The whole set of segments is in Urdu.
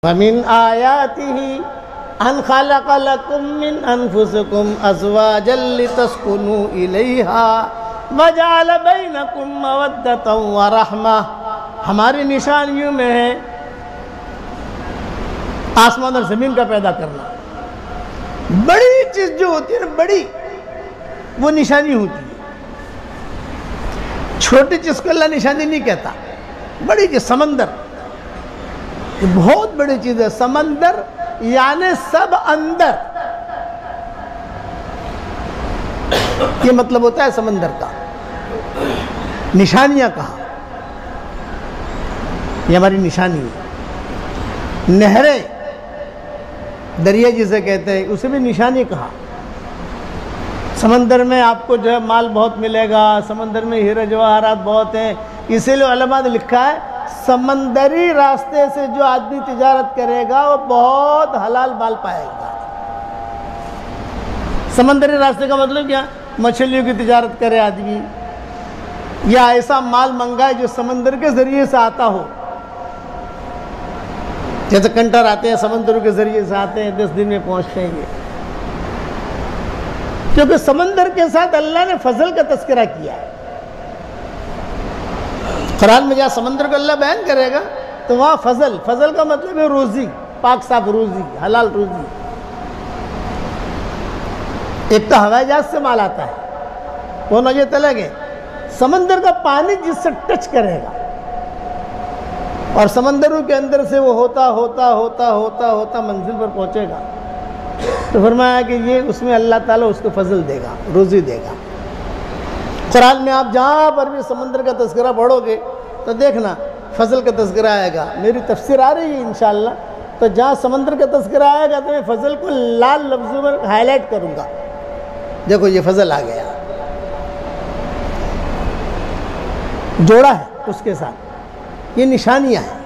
وَمِنْ آيَاتِهِ أَنْ خَلَقَ لَكُم مِّنْ أَنفُسِكُمْ أَزْوَاجًا لِتَسْكُنُوا إِلَيْهَا وَجَعَلَ بَيْنَكُم مَّوَدَّةً وَرَحْمَةً۔ ہماری نشانیوں میں ہے آسمان اور زمین کا پیدا کرنا۔ بڑی چیز جو ہوتی ہے نا، بڑی، وہ نشانی ہوتی ہے۔ چھوٹی چیز کو اللہ نشانی نہیں کہتا۔ بڑی چیز، سمندر یہ بہت بڑی چیز ہے۔ سمندر یعنی سب اندر، یہ مطلب ہوتا ہے سمندر کا۔ نشانیاں کہا، یہ ہماری نشانی ہے۔ نہریں، دریا جسے کہتے ہیں، اسے بھی نشانی کہا۔ سمندر میں آپ کو جو ہے مال بہت ملے گا، سمندر میں ہیرے جواہرات بہت ہیں، اسی لیے علماء نے لکھا ہے سمندری راستے سے جو آدمی تجارت کرے گا وہ بہت حلال مال پائے گا۔ سمندری راستے کا مطلب کیا؟ مچھلیوں کی تجارت کرے آدمی، یا ایسا مال منگائے جو سمندر کے ذریعے سے آتا ہو۔ جیسے کنٹر آتے ہیں سمندروں کے ذریعے سے آتے ہیں، 10 دن میں پہنچتے ہیں۔ کیونکہ سمندر کے ساتھ اللہ نے فضل کا تذکرہ کیا ہے۔ قرآن میں جہاں سمندر کو اللہ بیان کرے گا تو وہاں فضل کا مطلب ہے روزی، پاک صاف روزی، حلال روزی۔ ایک تو ہوائی جہاز سے مال آتا ہے، وہ نجے تلے گئے، سمندر کا پانی جس سے ٹچ کرے گا اور سمندروں کے اندر سے وہ ہوتا منزل پر پہنچے گا، تو فرمایا کہ یہ اس میں اللہ تعالیٰ اس کو فضل دے گا، روزی دے گا۔ قرآن میں آپ جہاں پر بھی سمندر کا تذکرہ پڑھو گے تو دیکھنا فضل کا تذکرہ آئے گا۔ میری تفسیر آ رہی ہے انشاءاللہ، تو جہاں سمندر کا تذکرہ آئے گا تو میں فضل کو لال لفظوں میں ہائی لائٹ کروں گا، دیکھو یہ فضل آ گیا، جوڑا ہے اس کے ساتھ، یہ نشانیاں ہیں۔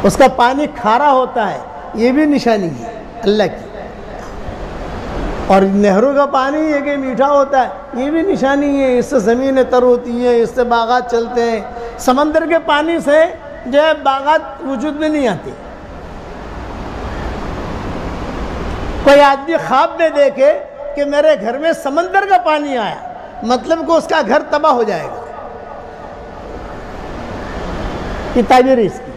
اس کا پانی کھارا ہوتا ہے، یہ بھی نشانی ہے اللہ کی، اور نہروں کا پانی یہ کہ میٹھا ہوتا ہے، یہ بھی نشانی ہے۔ اس سے زمینیں تر ہوتی ہیں، اس سے باغات چلتے ہیں۔ سمندر کے پانی سے جو ہے باغات وجود میں نہیں آتی۔ کوئی آدمی خواب میں دیکھے کہ میرے گھر میں سمندر کا پانی آیا، مطلب کہ اس کا گھر تباہ ہو جائے گا، یہ تعبیر اس کی،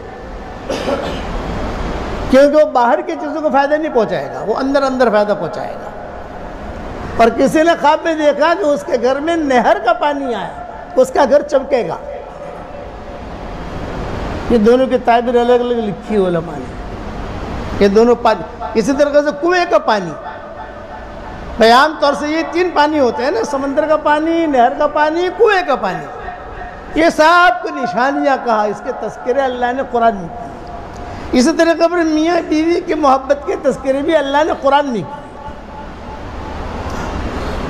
کیونکہ وہ باہر کی چیزوں کو فائدہ نہیں پہنچائے گا، وہ اندر فائدہ پہنچائے گا۔ اور کسی نے خواب میں دیکھا کہ اس کے گھر میں نہر کا پانی آیا، اس کا گھر چمکے گا۔ یہ دونوں کی تعبیر الگ الگ لکھی ہے علماء نے، یہ دونوں پانی۔ اسی طرح سے کنویں کا پانی، عام طور سے یہ 3 پانی ہوتے ہیں نا، سمندر کا پانی، نہر کا پانی، کنویں کا پانی، یہ سب کو نشانیاں کہا، اس کے تذکرے اللہ نے قرآن میں کیے۔ اسی طریقے پر میاں بیوی کی محبت کے تذکرے بھی اللہ نے قرآن میں کیے،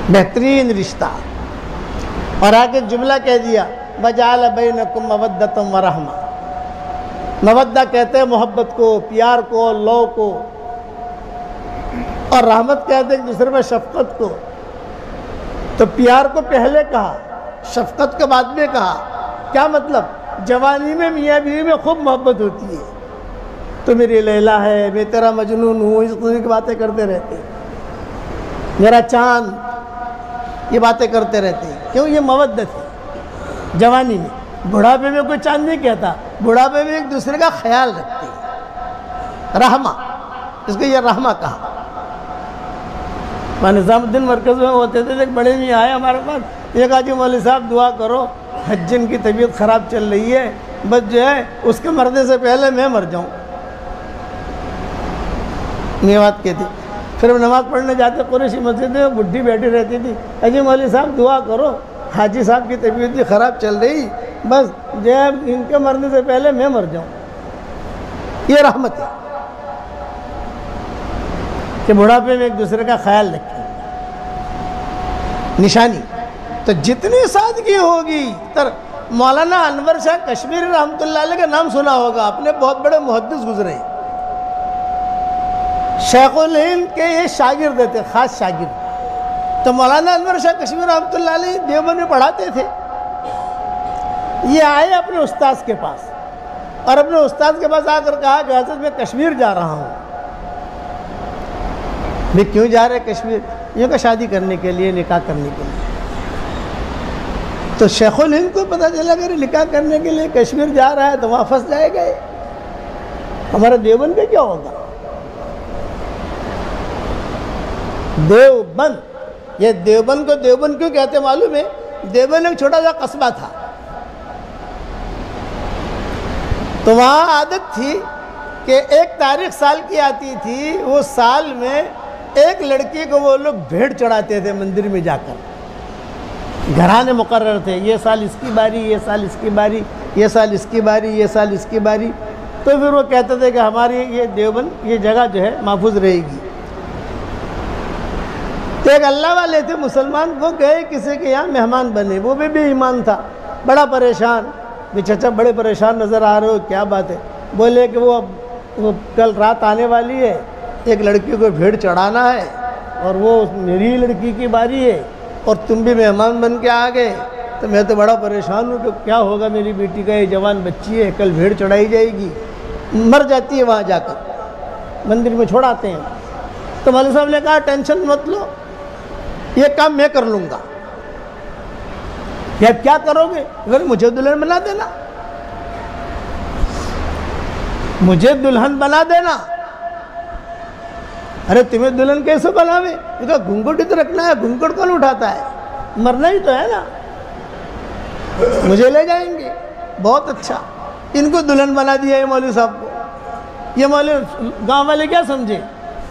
بہترین رشتہ۔ اور آگے جملہ کہہ دیا وَجَعَلَ بَيْنَكُمْ مَوَدَّةً وَرَحْمَةً۔ مودہ کہتے ہیں محبت کو، پیار کو، لو کو، اور رحمت کہتے ہیں ایک دوسرے میں شفقت کو۔ تو پیار کو پہلے کہا، شفقت کو بعد میں کہا۔ کیا مطلب؟ جوانی میں میاں بیوی میں خوب محبت ہوتی ہے، تو میری لیلا ہے، میں تیرا مجنون ہوں، اس قسم کی باتیں کرتے رہتے ہیں، میرا چاند، یہ باتیں کرتے رہتے ہیں۔ کیوں؟ یہ مودت ہے جوانی میں۔ بڑھاپے میں کوئی چاند نہیں کہتا، بڑھاپے میں ایک دوسرے کا خیال رکھتے ہیں، رحمہ، اس کو یہ رحمہ کہا۔ نظام الدین مرکز میں ہوتے تھے، ایک بڑے میں آئے ہمارے پاس، یہ کہا جی مولوی صاحب دعا کرو، حجن کی طبیعت خراب چل رہی ہے، بس جو ہے اس کے مرنے سے پہلے میں مر جاؤں، یہ بات کہتی۔ پھر ہم نماز پڑھنے جاتے قریشی مسجد میں، بڈھی بیٹھی رہتی تھی، اجی مولوی صاحب دعا کرو، حاجی صاحب کی طبیعت بھی خراب چل رہی، بس جو ہے ان کے مرنے سے پہلے میں مر جاؤں۔ یہ رحمت ہے کہ بڑھاپے میں ایک دوسرے کا خیال رکھیں، نشانی۔ تو جتنی سادگی ہوگی، مولانا انور شاہ کشمیری رحمۃ اللہ علیہ کا نام سنا ہوگا، اپنے بہت بڑے محدث گزرے ہیں، شیخ الہند کے یہ شاگرد تھے، خاص شاگرد۔ تو مولانا انور شاہ کشمیری رحمۃ اللہ علیہ دیوبند میں پڑھاتے تھے، یہ آئے اپنے استاذ کے پاس، اور اپنے استاد کے پاس آ کر کہا کہ حضرت میں کشمیر جا رہا ہوں۔ میں کیوں جا رہے کشمیر؟ یہ کہ شادی کرنے کے لیے، نکاح کرنے کے لیے۔ تو شیخ الہند کو پتہ چلا کہ نکاح کرنے کے لیے کشمیر جا رہا ہے تو وہاں پھنس جائے گا، ہمارا دیوبند کا کیا ہوگا؟ دیوبند، یہ دیوبند کو دیوبند کیوں کہتے معلوم ہے؟ دیوبند ایک چھوٹا سا قصبہ تھا، تو وہاں عادت تھی کہ ایک تاریخ سال کی آتی تھی، وہ سال میں ایک لڑکی کو وہ لوگ بھیڑ چڑھاتے تھے مندر میں جا کر، گھرانے مقرر تھے، یہ سال اس کی باری، یہ سال اس کی باری، یہ سال اس کی باری، یہ سال اس کی باری۔ تو پھر وہ کہتے تھے کہ ہماری یہ دیوبند یہ جگہ جو ہے محفوظ رہے گی۔ تو ایک اللہ والے تھے مسلمان، وہ گئے کسی کے یہاں مہمان بنے، وہ بھی ایمان تھا، بڑا پریشان، بھی چچا بڑے پریشان نظر آ رہے ہو، کیا بات ہے؟ بولے کہ وہ کل رات آنے والی ہے، ایک لڑکی کو بھیڑ چڑھانا ہے اور وہ میری لڑکی کی باری ہے اور تم بھی مہمان بن کے آ گئے، تو میں تو بڑا پریشان ہوں کہ کیا ہوگا، میری بیٹی کا یہ جوان بچی ہے، کل بھیڑ چڑھائی جائے گی، مر جاتی ہے وہاں جا کر، مندر میں چھوڑاتے ہیں۔ تو مولوی صاحب نے کہا ٹینشن مت لو، یہ کام میں کر لوں گا۔ کہ اب کیا کرو گے؟ اگر مجھے دلہن بنا دینا، مجھے دلہن بنا دینا۔ ارے تمہیں دلہن کیسے بناوے؟ یہ کہا گھنگھٹ ہی تو رکھنا ہے، گھنگھٹ کون اٹھاتا ہے؟ مرنا ہی تو ہے نا، مجھے لے جائیں گے۔ بہت اچھا، ان کو دلہن بنا دیا یہ مولوی صاحب کو۔ یہ مولوی گاؤں والے کیا سمجھے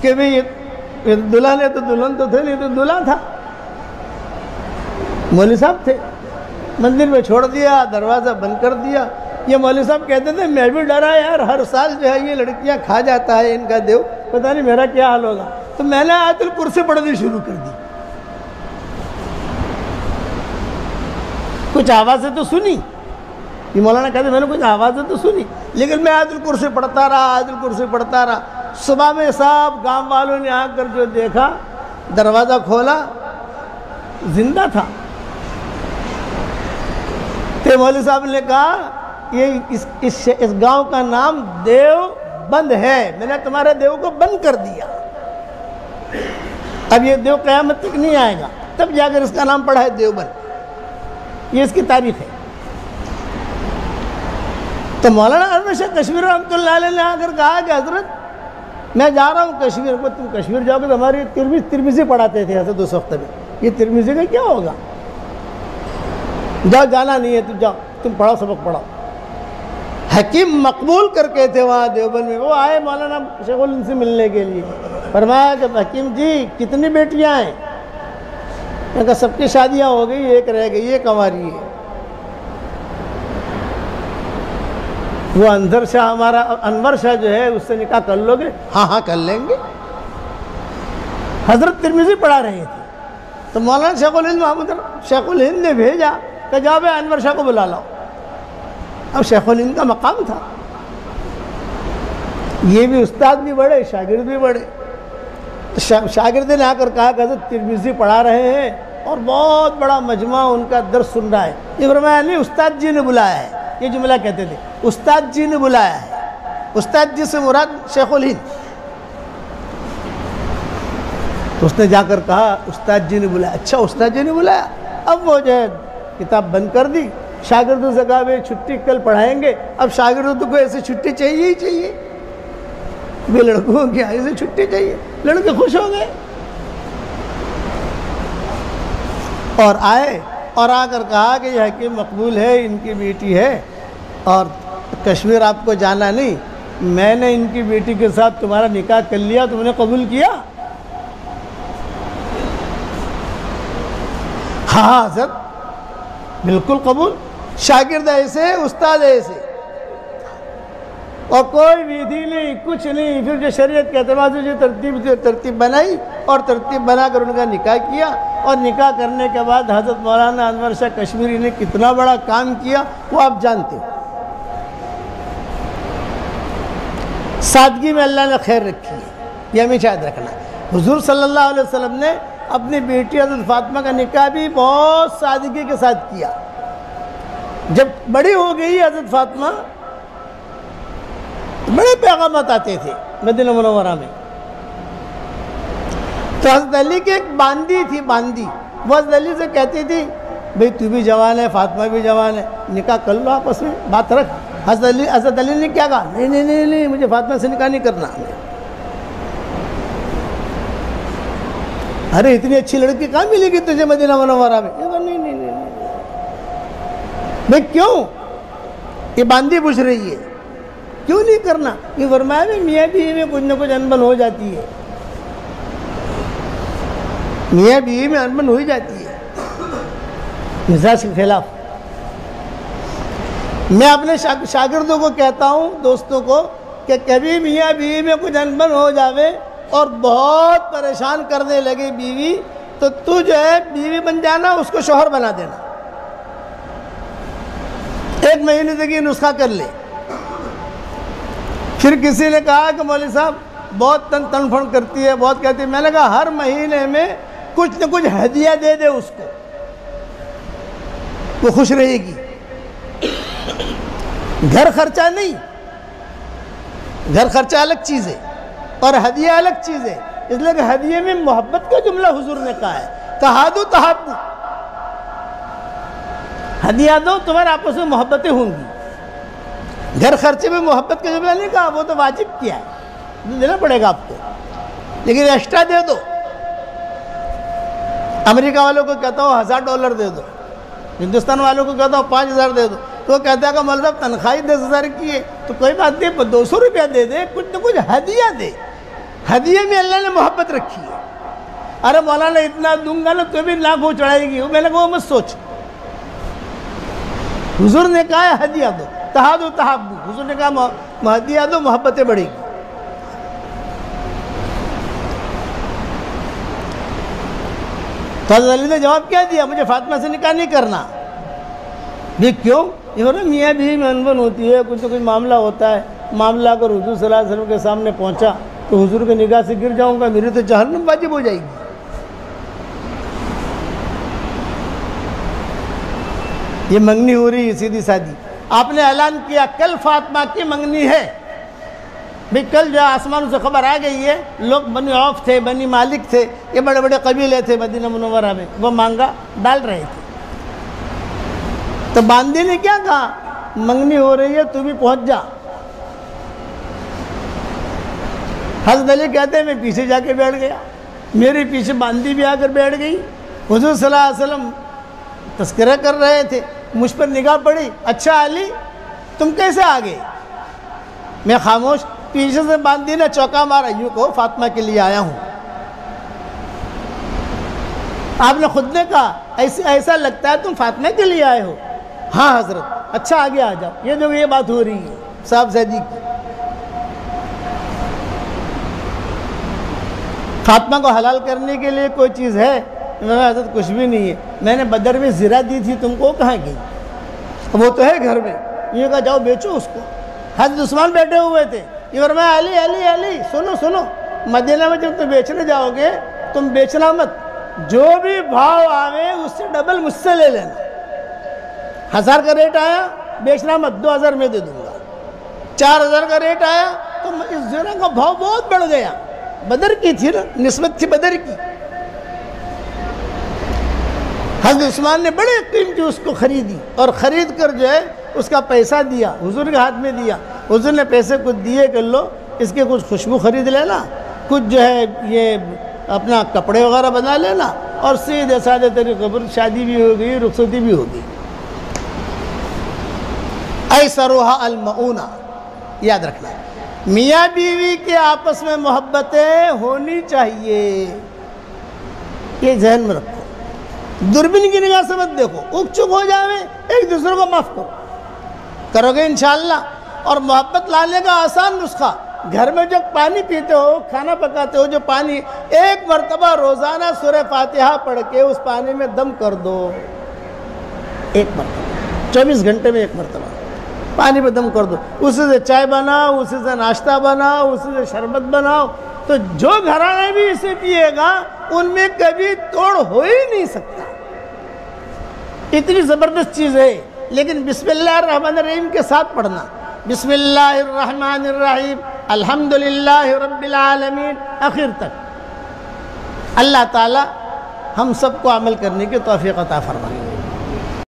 کہ بھئی یہ دلہن ہے تو دلہن تو تھے، نہیں تو دلہا تھا، مولوی صاحب تھے۔ مندر میں چھوڑ دیا، دروازہ بند کر دیا۔ یہ مولوی صاحب کہتے تھے میں بھی ڈرا یار، ہر سال جو ہے یہ لڑکیاں کھا جاتا ہے ان کا دیو، پتہ نہیں میرا کیا حال ہوگا۔ تو میں نے آیت الکرسی پڑھنی شروع کر دی۔ کچھ آوازیں تو سنی، یہ مولانا کہتے ہیں میں نے کچھ آوازیں تو سنی، لیکن میں آیت الکرسی پڑھتا رہا، آیت الکرسی پڑھتا رہا۔ صبح میں سب گاؤں والوں نے آ کر جو دیکھا، دروازہ کھولا، زندہ تھا۔ تو مولوی صاحب نے کہا یہ اس گاؤں کا نام دیوبند ہے، میں نے تمہارے دیو کو بند کر دیا، اب یہ دیو قیامت تک نہیں آئے گا، تب جا کر اس کا نام پڑا ہے دیوبند، یہ اس کی تاریخ ہے۔ تو مولانا انور شاہ کشمیر رحمۃ اللہ علیہ نے آ کر کہا کہ حضرت میں جا رہا ہوں کشمیر کو، تم کشمیر جاؤ گے تو ہماری ترمذی پڑھاتے تھے حضرت اس وقت میں، یہ ترمذی کا کیا ہوگا؟ جاؤ، جانا نہیں ہے تو جاؤ، تم پڑھاؤ، سبق پڑھاؤ۔ حکیم مقبول کر کے تھے وہاں دیوبند میں، وہ آئے مولانا شیخ الہند سے ملنے کے لیے، فرمایا کہ حکیم جی کتنی بیٹیاں ہیں؟ میں کہا سب کی شادیاں ہو گئی، ایک رہ گئی، یہ کنواری ہے۔ وہ انور شاہ، ہمارا انور شاہ جو ہے اس سے نکاح کر لو گے؟ ہاں ہاں کر لیں گے۔ حضرت ترمذی پڑھا رہے تھے، تو مولانا شیخ الہند محمود شیخ الہند نے بھیجا کہ جاؤ بھائی انور شاہ کو بلا لاؤ۔ اب شیخ الہند کا مقام تھا، یہ بھی استاد بھی بڑے، شاگرد بھی بڑے۔ شاگرد نے آ کر کہا کہ حضرت ترمذی پڑھا رہے ہیں اور بہت بڑا مجمع ان کا درس سن رہا ہے۔ یہ فرمایا نہیں، استاد جی نے بلایا ہے، یہ جملہ کہتے تھے، استاد جی نے بلایا ہے، استاد جی سے مراد شیخ الہند۔ تو اس نے جا کر کہا استاد جی نے بلایا۔ اچھا استاد جی نے بلایا؟ اب وہ جو ہے کتاب بند کر دی، شاگردوں سے کہا بھائی چھٹی کل پڑھائیں گے۔ اب شاگردوں کو ایسے چھٹی چاہیے ہی چاہیے، بھی لڑکوں کی ایسے چھٹی چاہیے، لڑکے خوش ہو گئے اور آئے اور آ کر کہا کہ یہ حکیم مقبول ہے، ان کی بیٹی ہے اور کشمیر آپ کو جانا نہیں، میں نے ان کی بیٹی کے ساتھ تمہارا نکاح کر لیا، تم نے قبول کیا؟ ہاں حضرت بالکل قبول۔ شاگرد ایسے، استاد ایسے، اور کوئی ویدھی نہیں، کچھ نہیں۔ پھر جو شریعت کے اعتبار سے جو ترتیب بنائی اور ترتیب بنا کر ان کا نکاح کیا، اور نکاح کرنے کے بعد حضرت مولانا انور شاہ کشمیری نے کتنا بڑا کام کیا وہ آپ جانتے ہو۔ سادگی میں اللہ نے خیر رکھی ہے، یہ ہمیں شاید رکھنا ہے۔ حضور صلی اللہ علیہ وسلم نے اپنی بیٹی حضرت فاطمہ کا نکاح بھی بہت سادگی کے ساتھ کیا۔ جب بڑی ہو گئی حضرت فاطمہ بڑے پیغامات آتے تھے مدینہ منورہ میں. تو حضرت علی کی ایک باندی تھی، باندی، وہ حضرت علی سے کہتی تھی بھئی تو بھی جوان ہے، فاطمہ بھی جوان ہے، نکاح کر لو آپس میں، بات رکھ. حضرت علی نے کیا کہا؟ نہیں نہیں نہیں نہیں، مجھے فاطمہ سے نکاح نہیں کرنا. ارے اتنی اچھی لڑکی کہاں ملے گی تجھے مدینہ منورہ میں؟ نہیں نہیں نہیں. بھئی کیوں؟ یہ باندی پوچھ رہی ہے کیوں نہیں کرنا؟ یہ فرمایا بھی میاں بیوی میں کچھ نہ کچھ انبن ہو جاتی ہے، میاں بیوی میں انبن ہو ہی جاتی ہے مزاج کے خلاف. میں اپنے شاگردوں کو کہتا ہوں، دوستوں کو، کہ کبھی میاں بیوی میں کچھ انبن ہو جاوے اور بہت پریشان کرنے لگے بیوی، تو جو ہے بیوی بن جانا، اس کو شوہر بنا دینا. 1 مہینے تک یہ نسخہ کر لے. پھر کسی نے کہا کہ مولوی صاحب بہت تن پھن کرتی ہے، بہت کہتی ہے. میں نے کہا ہر مہینے میں کچھ نہ کچھ ہدیہ دے دے اس کو، وہ خوش رہے گی. گھر خرچہ نہیں، گھر خرچہ الگ چیز ہے اور ہدیہ الگ چیز ہے. اس لیے کہ ہدیے میں محبت کا جملہ حضور نے کہا ہے، تہادو تحابو، ہدیہ دو تمہارے آپس میں محبتیں ہوں گی. گھر خرچے میں محبت کا جملہ نہیں کہا، وہ تو واجب کیا ہے، دینا پڑے گا آپ کو، لیکن ایکسٹرا دے دو. امریکہ والوں کو کہتا ہوں $1000 دے دو، ہندوستان والوں کو کہتا ہوں 5000 دے دو، تو وہ کہتا ہے کہ مولوی صاحب تنخواہ 10,000 کی ہے تو کوئی بات نہیں، 200 روپیہ دے دے، کچھ نہ کچھ ہدیہ دے. ہدیے میں اللہ نے محبت رکھی ہے. ارے مولانا اتنا دوں گا نا تو بھی ناک ہو چڑھائے گی، میں نے کہا وہ مت سوچ. حضور نے کہا ہے ہدیہ دو، تہادو تحابو. حضور نے کہا ہدیہ دو، محبتیں بڑھے گی. تو حضرت علی نے جواب کیا دیا؟ مجھے فاطمہ سے نکاح نہیں کرنا. بھی کیوں؟ یہ بولے میاں بیوی میں انبن ہوتی ہے، کچھ نہ کچھ معاملہ ہوتا ہے، معاملہ اگر حضور صلی اللہ علیہ وسلم کے سامنے پہنچا تو حضور کے نگاہ سے گر جاؤں گا، میری تو جہنم واجب ہو جائے گی. یہ منگنی ہو رہی ہے سیدھی سادھی. آپ نے اعلان کیا کل فاطمہ کی منگنی ہے. بھئی کل جو آسمان سے خبر آ گئی ہے، لوگ بنی عوف تھے، بنی مالک تھے، یہ بڑے بڑے قبیلے تھے مدینہ منورہ میں، وہ مانگا ڈال رہے تھے. تو باندی نے کیا کہا؟ منگنی ہو رہی ہے، تو بھی پہنچ جا. حضرت علی کہتے ہیں میں پیچھے جا کے بیٹھ گیا، میرے پیچھے باندی بھی آ کر بیٹھ گئی. حضور صلی اللہ علیہ وسلم تذکرہ کر رہے تھے، مجھ پر نگاہ پڑی، اچھا علی تم کیسے آ گئے؟ میں خاموش. پیچھے سے باندی نے چوکا مارا، یوں کہو فاطمہ کے لیے آیا ہوں. آپ نے خود نے کہا ایسا لگتا ہے تم فاطمہ کے لیے آئے ہو. ہاں حضرت. اچھا آگے آ جاؤ. یہ جو یہ بات ہو رہی ہے صاحب زیدی کی. فاطمہ کو حلال کرنے کے لیے کوئی چیز ہے؟ حضرت کچھ بھی نہیں ہے. میں نے بدر میں زرہ دی تھی تم کو، کہاں گئی؟ وہ تو ہے گھر میں. یہ کہا جاؤ بیچو اس کو. حضرت عثمان بیٹھے ہوئے تھے. یہ فرمایا علی علی علی سنو سنو، مدینہ میں جب تم بیچنے جاؤ گے تم بیچنا مت، جو بھی بھاؤ آوے اس سے ڈبل مجھ سے لے لینا. 1000 کا ریٹ آیا بیچنا مت، 2000 میں دے دوں گا. 4000 کا ریٹ آیا تو اس زرہ کا بھاؤ بہت بڑھ گیا. بدر کی تھی نا، نسبت تھی بدر کی. حضرت عثمان نے بڑے قیمتی اس کو خریدی اور خرید کر جو ہے اس کا پیسہ دیا، حضور کے ہاتھ میں دیا. حضور نے پیسے کچھ دیے کہ لو اس کے کچھ خوشبو خرید لینا، کچھ جو ہے یہ اپنا کپڑے وغیرہ بنا لینا، اور سیدھے سادے طریقے پر شادی بھی ہو گئی، رخصتی بھی ہو گئی. ایسرھا المعونہ. یاد رکھنا میاں بیوی کے آپس میں محبتیں ہونی چاہیے، یہ ذہن میں رکھو. دوربین کی نگاہ سے مت دیکھو، اک چک ہو جاوے ایک دوسرے کو معاف کرو گے انشاءاللہ. اور محبت لانے کا آسان نسخہ، گھر میں جب پانی پیتے ہو، کھانا پکاتے ہو، جو پانی ایک مرتبہ روزانہ سورہ فاتحہ پڑھ کے اس پانی میں دم کر دو. ایک مرتبہ 24 گھنٹے میں ایک مرتبہ پانی پہ دم کر دو. اسی سے چائے بناؤ، اسی سے ناشتہ بناؤ، اسی سے شربت بناؤ. تو جو گھرانے بھی اسے پیے گا ان میں کبھی توڑ ہو ہی نہیں سکتا. اتنی زبردست چیز ہے. لیکن بسم اللہ الرحمن الرحیم کے ساتھ پڑھنا. بسم اللہ الرحمن الرحیم الحمدللہ رب العالمین آخر تک۔ اللہ تعالی ہم سب کو عمل کرنے کی توفیق عطا فرمائے۔